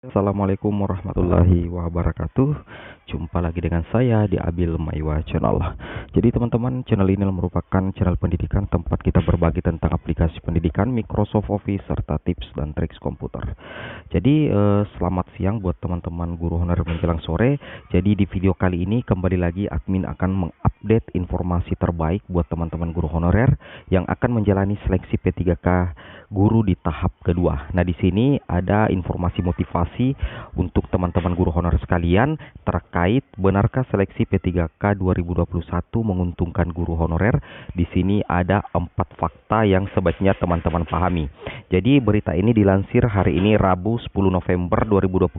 Assalamualaikum warahmatullahi wabarakatuh. Jumpa lagi dengan saya di Abil Maiwa Channel. Jadi teman-teman, channel ini merupakan channel pendidikan tempat kita berbagi tentang aplikasi pendidikan, Microsoft Office, serta tips dan trik komputer. Jadi selamat siang buat teman-teman guru honorer menjelang sore. Jadi di video kali ini kembali lagi admin akan mengupdate informasi terbaik buat teman-teman guru honorer yang akan menjalani seleksi P3K guru di tahap kedua. Nah, di sini ada informasi motivasi untuk teman-teman guru honorer sekalian terkait benarkah seleksi P3K 2021 menguntungkan guru honorer. Di sini ada 4 fakta yang sebaiknya teman-teman pahami. Jadi berita ini dilansir hari ini Rabu 10 November 2021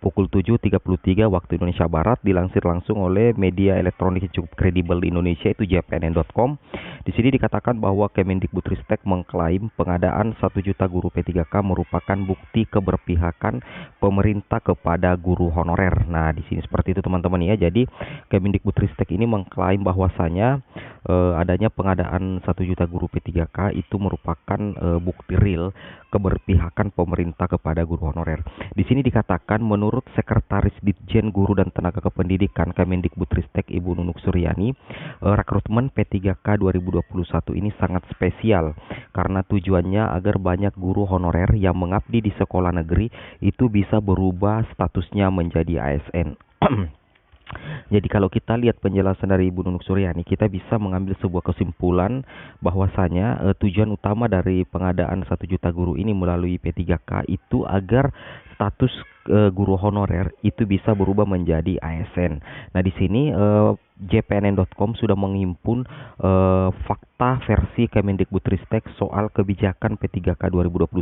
pukul 7.33 waktu Indonesia Barat, dilansir langsung oleh media elektronik yang cukup kredibel di Indonesia, itu jpnn.com. Di sini dikatakan bahwa Kemendikbudristek mengklaim pengadaan 1 juta guru P3K merupakan bukti keberpihakan pemerintah kepada guru honorer. Nah, di sini seperti itu teman-teman ya. Jadi Kemendikbudristek ini mengklaim bahwasanya adanya pengadaan 1 juta guru P3K itu merupakan bukti real keberpihakan pemerintah kepada guru honorer. Di sini dikatakan menurut Sekretaris Ditjen Guru dan Tenaga Kependidikan Kemendikbudristek Ibu Nunuk Suryani, rekrutmen P3K 2021 ini sangat spesial karena tujuannya agar banyak guru honorer yang mengabdi di sekolah negeri itu bisa berubah statusnya menjadi ASN. Jadi kalau kita lihat penjelasan dari Ibu Nunuk Suryani, kita bisa mengambil sebuah kesimpulan bahwasanya tujuan utama dari pengadaan 1 juta guru ini melalui P3K itu agar status guru honorer itu bisa berubah menjadi ASN. Nah, di sini jpnn.com sudah menghimpun fakta versi Kemendikbudristek soal kebijakan P3K 2021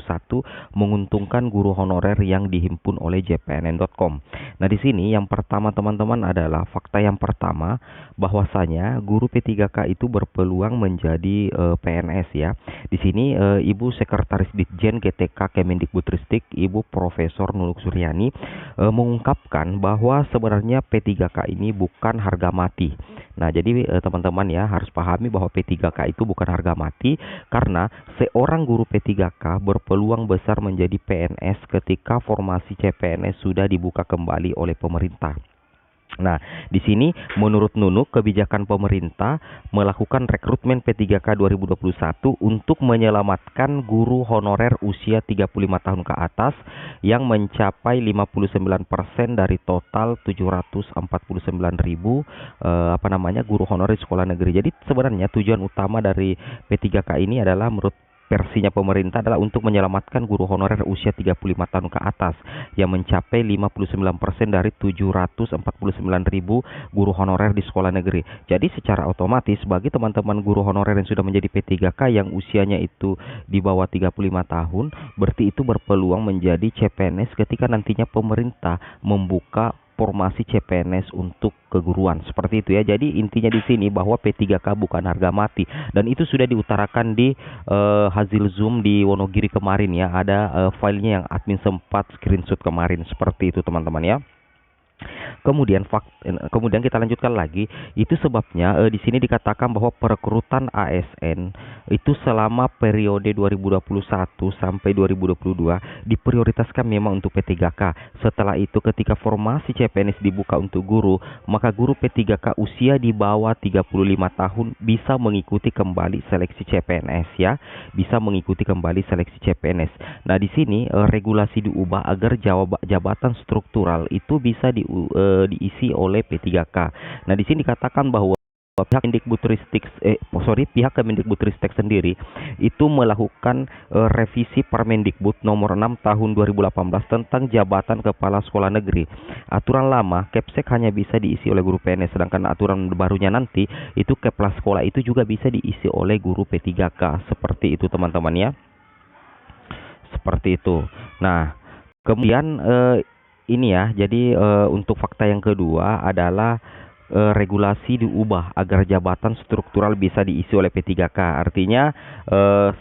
menguntungkan guru honorer yang dihimpun oleh jpnn.com. Nah, di sini yang pertama teman-teman adalah fakta yang pertama bahwasanya guru P3K itu berpeluang menjadi PNS ya. Di sini Ibu Sekretaris Ditjen GTK Kemendikbudristek Ibu Profesor Nunuk Suryani mengungkapkan bahwa sebenarnya P3K ini bukan harga mati. Nah, jadi teman-teman ya harus pahami bahwa P3K itu bukan harga mati karena seorang guru P3K berpeluang besar menjadi PNS ketika formasi CPNS sudah dibuka kembali oleh pemerintah. Nah, di sini menurut Nunuk, kebijakan pemerintah melakukan rekrutmen P3K 2021 untuk menyelamatkan guru honorer usia 35 tahun ke atas yang mencapai 59% dari total 749.000 guru honorer sekolah negeri. Jadi sebenarnya tujuan utama dari P3K ini adalah menurut versinya pemerintah adalah untuk menyelamatkan guru honorer usia 35 tahun ke atas yang mencapai 59% dari 749.000 guru honorer di sekolah negeri. Jadi secara otomatis bagi teman-teman guru honorer yang sudah menjadi P3K yang usianya itu di bawah 35 tahun, berarti itu berpeluang menjadi CPNS ketika nantinya pemerintah membuka formasi CPNS untuk keguruan. Seperti itu ya. Jadi intinya di sini bahwa P3K bukan harga mati dan itu sudah diutarakan di hasil Zoom di Wonogiri kemarin ya. Ada filenya yang admin sempat screenshot kemarin. Seperti itu teman-teman ya. Kemudian kita lanjutkan lagi, itu sebabnya di sini dikatakan bahwa perekrutan ASN itu selama periode 2021 sampai 2022 diprioritaskan memang untuk P3K. Setelah itu ketika formasi CPNS dibuka untuk guru, maka guru P3K usia di bawah 35 tahun bisa mengikuti kembali seleksi CPNS ya, bisa mengikuti kembali seleksi CPNS. Nah, di sini regulasi diubah agar jabatan struktural itu bisa diisi oleh P3K. Nah, di sini dikatakan bahwa pihak Kemendikbudristek sendiri itu melakukan revisi Permendikbud nomor 6 tahun 2018 tentang jabatan kepala sekolah negeri. Aturan lama Kepsek hanya bisa diisi oleh guru PNS, sedangkan aturan barunya nanti itu kepala sekolah itu juga bisa diisi oleh guru P3K. Seperti itu teman-teman ya. Seperti itu. Nah, kemudian ini ya, jadi untuk fakta yang kedua adalah regulasi diubah agar jabatan struktural bisa diisi oleh P3K. Artinya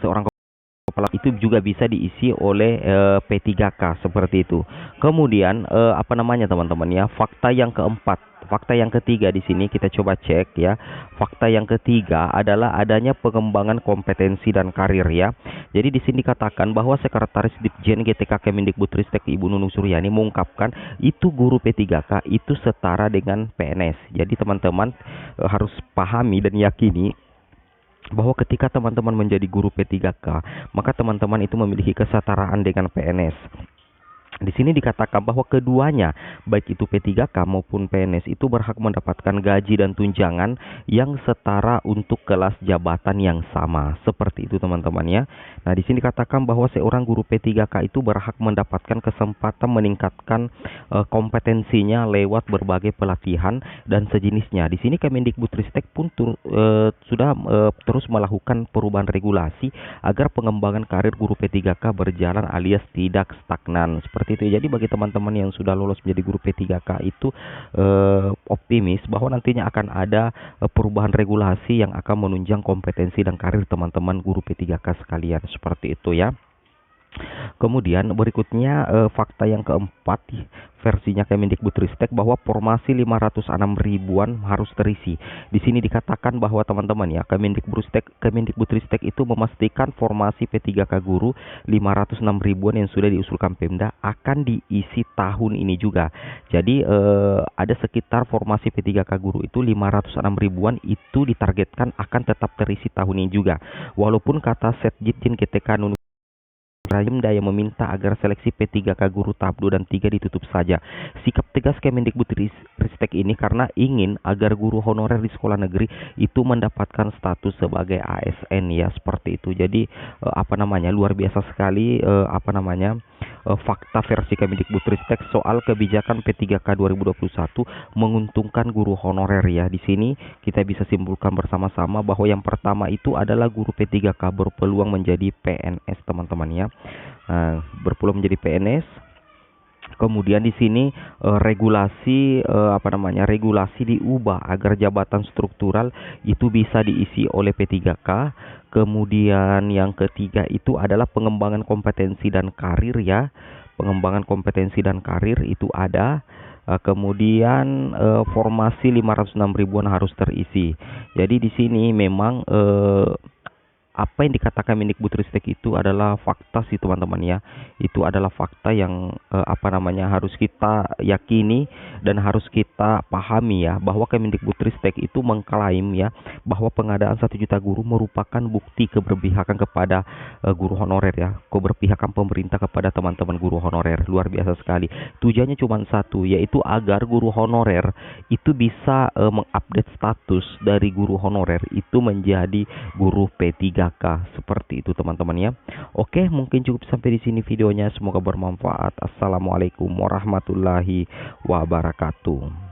seorang kepala itu juga bisa diisi oleh P3K seperti itu. Kemudian teman-teman ya, fakta yang keempat Fakta yang ketiga di sini kita coba cek ya. Fakta yang ketiga adalah adanya pengembangan kompetensi dan karir ya. Jadi di sini dikatakan bahwa Sekretaris Ditjen GTK Kemendikbudristek Ibu Nunung Suryani mengungkapkan itu guru P3K itu setara dengan PNS. Jadi teman-teman harus pahami dan yakini bahwa ketika teman-teman menjadi guru P3K, maka teman-teman itu memiliki kesetaraan dengan PNS. Di sini dikatakan bahwa keduanya, baik itu P3K maupun PNS, itu berhak mendapatkan gaji dan tunjangan yang setara untuk kelas jabatan yang sama. Seperti itu teman-teman ya. Nah, di sini dikatakan bahwa seorang guru P3K itu berhak mendapatkan kesempatan meningkatkan kompetensinya lewat berbagai pelatihan dan sejenisnya. Di sini Kemendikbudristek pun sudah terus melakukan perubahan regulasi agar pengembangan karir guru P3K berjalan alias tidak stagnan. Seperti itu. Jadi bagi teman-teman yang sudah lolos menjadi guru P3K itu optimis bahwa nantinya akan ada perubahan regulasi yang akan menunjang kompetensi dan karir teman-teman guru P3K sekalian. Seperti itu ya. Kemudian berikutnya fakta yang keempat versinya Kemendikbudristek bahwa formasi 506 ribuan harus terisi. Di sini dikatakan bahwa teman-teman ya, Kemendikbudristek itu memastikan formasi P3K guru 506 ribuan yang sudah diusulkan Pemda akan diisi tahun ini juga. Jadi ada sekitar formasi P3K guru itu 506 ribuan itu ditargetkan akan tetap terisi tahun ini juga. Walaupun kata Setjen GTK Nunung Pemda yang meminta agar seleksi P3K guru tahap 2 dan 3 ditutup saja. Sikap tegas Kemendikbudristek ini karena ingin agar guru honorer di sekolah negeri itu mendapatkan status sebagai ASN ya, seperti itu. Jadi luar biasa sekali fakta versi Kemendikbudristek soal kebijakan P3K 2021 menguntungkan guru honorer ya. Di sini kita bisa simpulkan bersama-sama bahwa yang pertama itu adalah guru P3K berpeluang menjadi PNS teman-teman ya. Berpeluang menjadi PNS. Kemudian di sini regulasi diubah agar jabatan struktural itu bisa diisi oleh P3K. Kemudian yang ketiga itu adalah pengembangan kompetensi dan karir ya. Pengembangan kompetensi dan karir itu ada. Kemudian formasi 506 ribuan harus terisi. Jadi di sini memang apa yang dikatakan Mendikbudristek itu adalah fakta sih teman-teman ya. Itu adalah fakta yang harus kita yakini dan harus kita pahami ya, bahwa Kemendikbudristek itu mengklaim ya bahwa pengadaan 1 juta guru merupakan bukti keberpihakan kepada guru honorer ya, keberpihakan pemerintah kepada teman-teman guru honorer. Luar biasa sekali. Tujuannya cuma satu, yaitu agar guru honorer itu bisa mengupdate status dari guru honorer itu menjadi guru P3K. Seperti itu teman-teman ya. Oke, mungkin cukup sampai di sini videonya. Semoga bermanfaat. Assalamualaikum warahmatullahi wabarakatuh.